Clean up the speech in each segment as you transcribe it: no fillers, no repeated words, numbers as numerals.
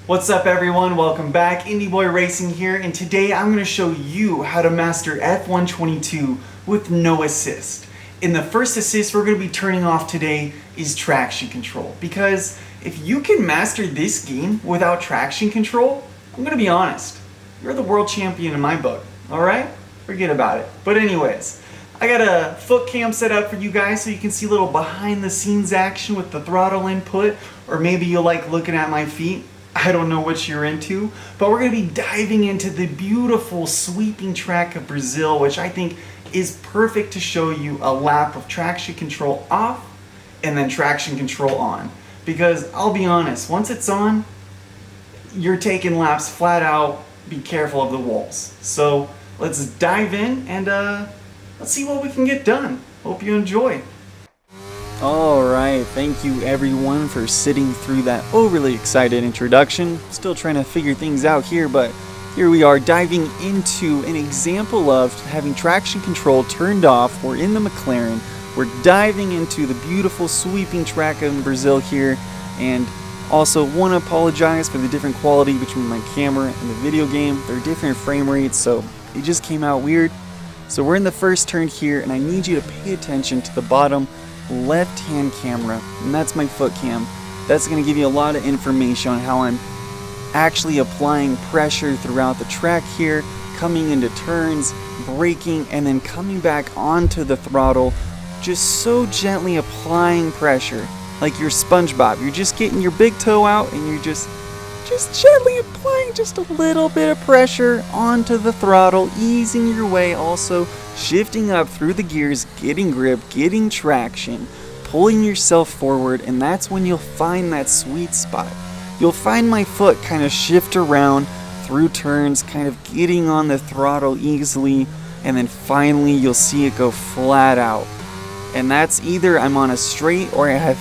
What's up everyone, welcome back. Indyboi Racing here, and today I'm going to show you how to master F122 with no assist. And the first assist we're going to be turning off today is traction control, because if you can master this game without traction control, I'm going to be honest, you're the world champion in my book, alright? Forget about it. But anyways, I got a foot cam set up for you guys so you can see a little behind the scenes action with the throttle input, or maybe you like looking at my feet. I don't know what you're into, but we're going to be diving into the beautiful sweeping track of Brazil, which I think is perfect to show you a lap of traction control off and then traction control on. Because I'll be honest, once it's on, you're taking laps flat out. Be careful of the walls. So let's dive in and let's see what we can get done. Hope you enjoy. Alright, thank you everyone for sitting through that overly excited introduction. Still trying to figure things out here, but here we are diving into an example of having traction control turned off. We're in the McLaren. We're diving into the beautiful sweeping track in Brazil here, and also want to apologize for the different quality between my camera and the video game. They're different frame rates, so it just came out weird. So we're in the first turn here, and I need you to pay attention to the bottom left hand camera, and that's my foot cam. That's going to give you a lot of information on how I'm actually applying pressure throughout the track here, coming into turns, braking, and then coming back onto the throttle, just so gently applying pressure like you're SpongeBob. You're just getting your big toe out and you're just gently applying just a little bit of pressure onto the throttle, easing your way, also shifting up through the gears, getting grip, getting traction, pulling yourself forward, and that's when you'll find that sweet spot. You'll find my foot kind of shift around through turns, kind of getting on the throttle easily, and then finally you'll see it go flat out. And that's either I'm on a straight or I have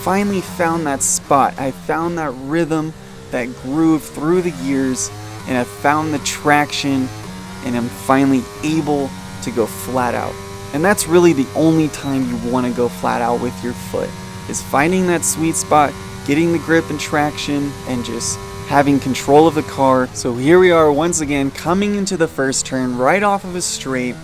finally found that spot. I found that rhythm, that groove through the gears, and I found the traction, and I'm finally able to go flat out. And that's really the only time you want to go flat out with your foot, is finding that sweet spot, getting the grip and traction, and just having control of the car. So here we are once again coming into the first turn right off of a straight.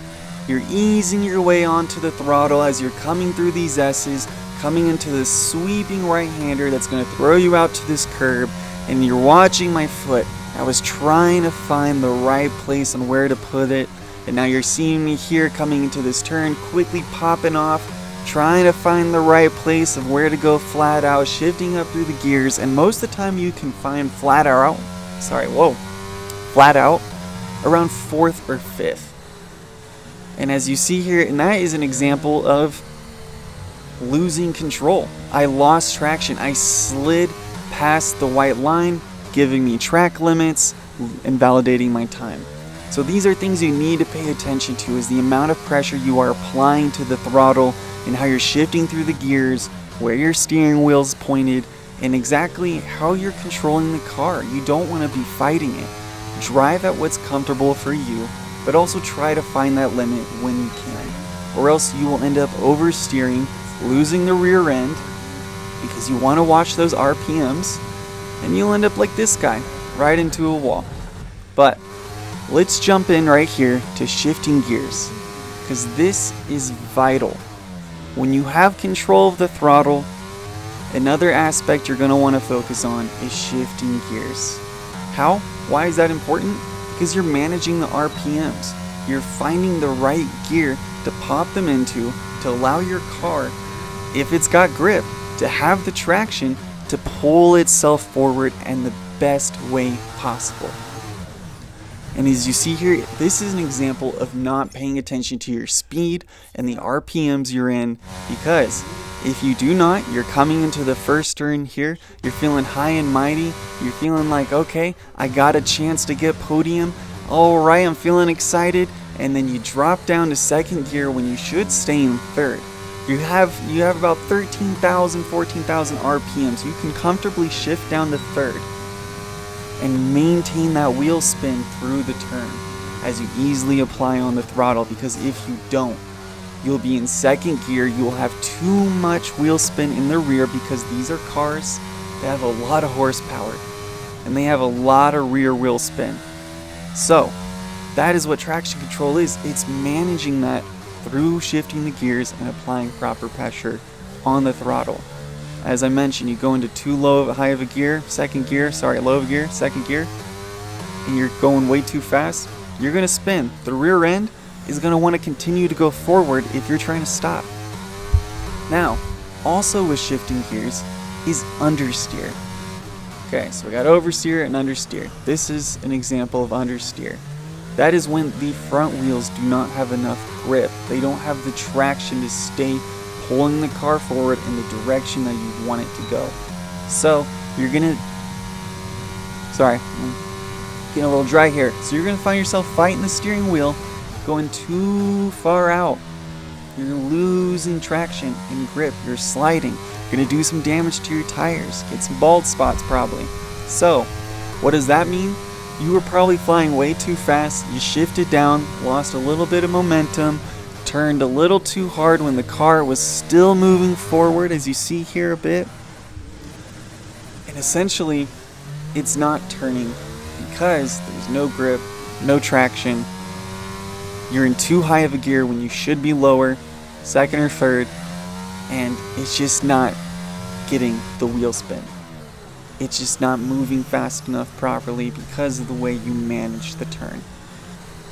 You're easing your way onto the throttle as you're coming through these S's, coming into this sweeping right-hander that's going to throw you out to this curb, and you're watching my foot. I was trying to find the right place on where to put it, and now you're seeing me here coming into this turn, quickly popping off, trying to find the right place of where to go flat out, shifting up through the gears, and most of the time you can find flat out around 4th or 5th. And as you see here, and that is an example of losing control. I lost traction. I slid past the white line, giving me track limits, invalidating my time. So these are things you need to pay attention to, is the amount of pressure you are applying to the throttle and how you're shifting through the gears, where your steering wheel's pointed, and exactly how you're controlling the car. You don't want to be fighting it. Drive at what's comfortable for you, but also try to find that limit when you can, or else you will end up oversteering, losing the rear end, because you want to watch those RPMs, and you'll end up like this guy, right into a wall. But let's jump in right here to shifting gears, because this is vital. When you have control of the throttle, another aspect you're going to want to focus on is shifting gears. How? Why is that important? Because you're managing the RPMs. You're finding the right gear to pop them into to allow your car, if it's got grip, to have the traction to pull itself forward in the best way possible. And as you see here, this is an example of not paying attention to your speed and the RPMs you're in, because if you do not, you're coming into the first turn here, you're feeling high and mighty, you're feeling like, okay, I got a chance to get podium, alright, I'm feeling excited, and then you drop down to second gear when you should stay in third. You have about 13,000, 14,000 RPMs. You can comfortably shift down to third and maintain that wheel spin through the turn as you easily apply on the throttle, because if you don't, you'll be in second gear. You will have too much wheel spin in the rear, because these are cars that have a lot of horsepower. and they have a lot of rear wheel spin. So that is what traction control is. It's managing that through shifting the gears and applying proper pressure on the throttle. As I mentioned, you go into too low of high of a gear, low of gear, second gear, and you're going way too fast, you're going to spin. The rear end is going to want to continue to go forward if you're trying to stop. Now, also with shifting gears is understeer. Okay, so we got oversteer and understeer. This is an example of understeer. That is when the front wheels do not have enough grip. They don't have the traction to stay pulling the car forward in the direction that you want it to go. So you're gonna, I'm getting a little dry here. So you're gonna find yourself fighting the steering wheel, going too far out. You're losing traction and grip. You're sliding. You're gonna do some damage to your tires. Get some bald spots probably. So what does that mean? You were probably flying way too fast. You shifted down, lost a little bit of momentum, turned a little too hard when the car was still moving forward, as you see here a bit. And essentially, it's not turning because there's no grip, no traction. You're in too high of a gear when you should be lower, second or third, and it's just not getting the wheel spin. It's just not moving fast enough properly because of the way you manage the turn.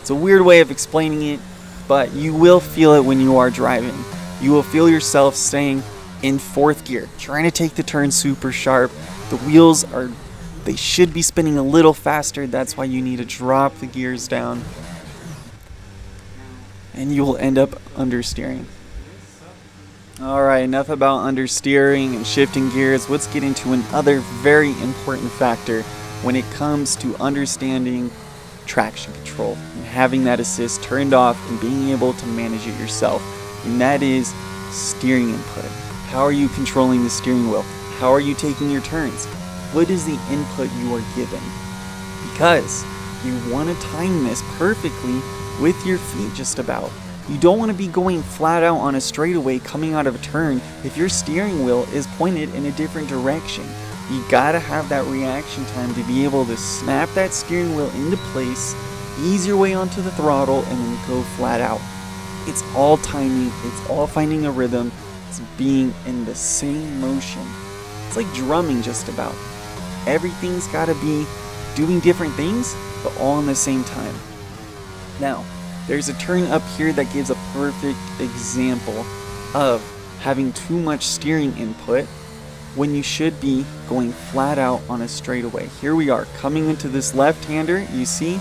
It's a weird way of explaining it, but you will feel it when you are driving. You will feel yourself staying in fourth gear, trying to take the turn super sharp. The wheels they should be spinning a little faster. That's why you need to drop the gears down. And you will end up understeering. Alright, enough about understeering and shifting gears. Let's get into another very important factor when it comes to understanding traction control and having that assist turned off and being able to manage it yourself. And that is steering input. How are you controlling the steering wheel? How are you taking your turns? What is the input you are given? Because you want to time this perfectly with your feet just about. You don't want to be going flat out on a straightaway coming out of a turn if your steering wheel is pointed in a different direction. You gotta have that reaction time to be able to snap that steering wheel into place, ease your way onto the throttle, and then go flat out. It's all timing, it's all finding a rhythm, it's being in the same motion. It's like drumming just about. Everything's gotta be doing different things, but all in the same time. Now, there's a turn up here that gives a perfect example of having too much steering input when you should be going flat out on a straightaway. Here we are coming into this left-hander. You see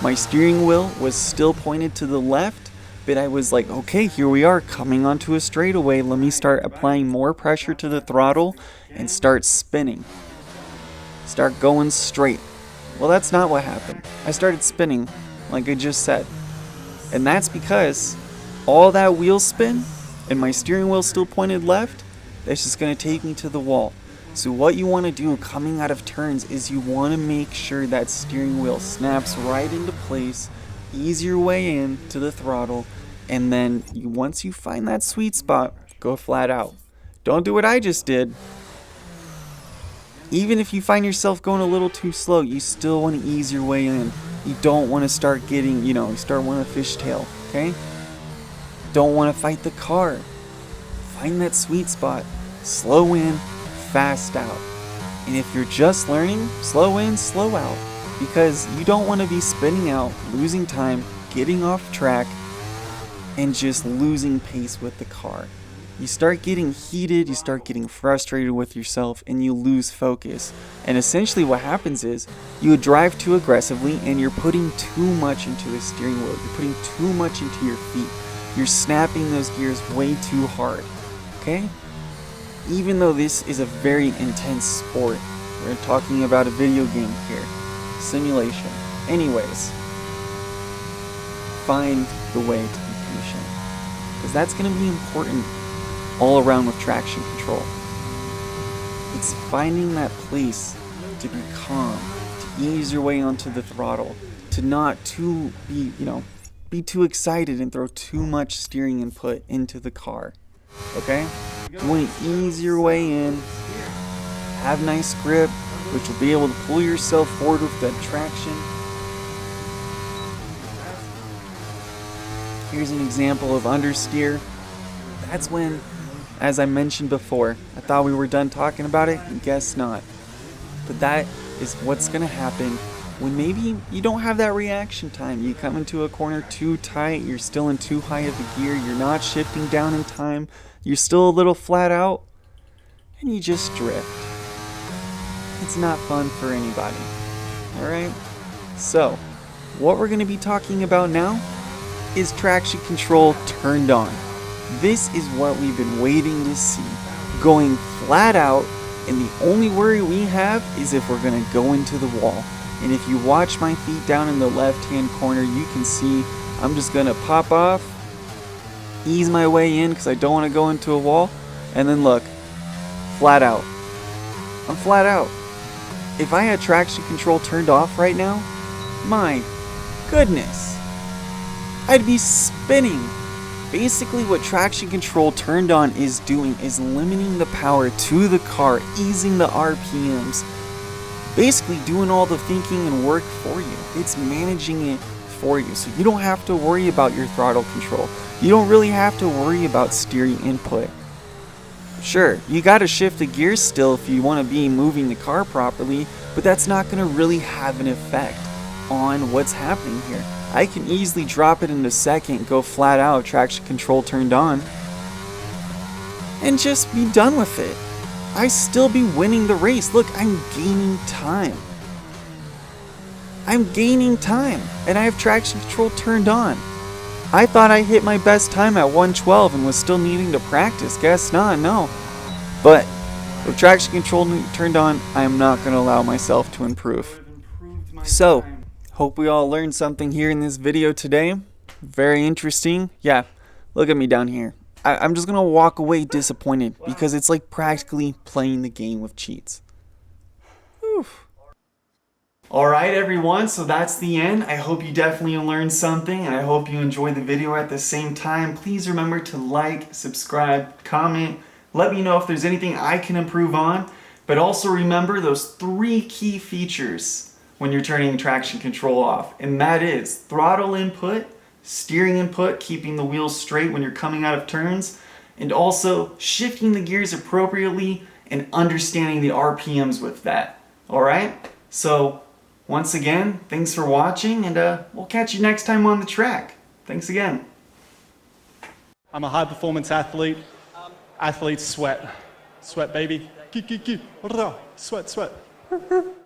my steering wheel was still pointed to the left, but I was like, okay, here we are coming onto a straightaway. Let me start applying more pressure to the throttle and start spinning. Start going straight. Well, that's not what happened. I started spinning like I just said. And that's because all that wheel spin and my steering wheel still pointed left, that's just going to take me to the wall. So what you want to do coming out of turns is you want to make sure that steering wheel snaps right into place, ease your way in to the throttle, and then once you find that sweet spot, go flat out. Don't do what I just did. Even if you find yourself going a little too slow, you still want to ease your way in. You don't want to start getting, you start wanting to fishtail, okay? Don't want to fight the car. Find that sweet spot. Slow in, fast out. And if you're just learning, slow in, slow out. Because you don't want to be spinning out, losing time, getting off track, and just losing pace with the car. You start getting heated, you start getting frustrated with yourself, and you lose focus. And essentially what happens is you drive too aggressively and you're putting too much into the steering wheel. You're putting too much into your feet. You're snapping those gears way too hard. Okay? Even though this is a very intense sport, we're talking about a video game here. Simulation. Anyways, find the way to be patient. Because that's going to be important all around with traction control. It's finding that place to be calm, to ease your way onto the throttle, to not be too excited and throw too much steering input into the car. Okay? You want to ease your way in, have nice grip, which will be able to pull yourself forward with that traction. Here's an example of understeer. That's when, as I mentioned before, I thought we were done talking about it, and guess not. But that is what's going to happen when maybe you don't have that reaction time. You come into a corner too tight, you're still in too high of a gear, you're not shifting down in time, you're still a little flat out, and you just drift. It's not fun for anybody. Alright? So, what we're going to be talking about now is traction control turned on. This is what we've been waiting to see. Going flat out, and the only worry we have is if we're going to go into the wall. And if you watch my feet down in the left hand corner, you can see I'm just going to pop off, ease my way in because I don't want to go into a wall, and then look, flat out. I'm flat out. If I had traction control turned off right now, my goodness, I'd be spinning. Basically what traction control turned on is doing is limiting the power to the car, easing the RPMs, basically doing all the thinking and work for you. It's managing it for you, so you don't have to worry about your throttle control. You don't really have to worry about steering input. Sure, you gotta shift the gears still if you want to be moving the car properly, but that's not gonna really have an effect on what's happening here. I can easily drop it in a second, go flat out, traction control turned on, and just be done with it. I still be winning the race. Look, I'm gaining time. I'm gaining time, and I have traction control turned on. I thought I hit my best time at 112 and was still needing to practice. Guess not, no. But with traction control turned on, I am not going to allow myself to improve. So, hope we all learned something here in this video today. Very interesting. Yeah, look at me down here. I'm just going to walk away disappointed because it's like practically playing the game with cheats. Oof. Alright everyone, so that's the end. I hope you definitely learned something, and I hope you enjoyed the video at the same time. Please remember to like, subscribe, comment, let me know if there's anything I can improve on, but also remember those 3 key features when you're turning traction control off, and that is throttle input, steering input, keeping the wheels straight when you're coming out of turns, and also shifting the gears appropriately and understanding the RPMs with that. Alright? So, once again, thanks for watching, and we'll catch you next time on the track. Thanks again. I'm a high performance athlete. Athletes sweat. Sweat, baby. Sweat, sweat.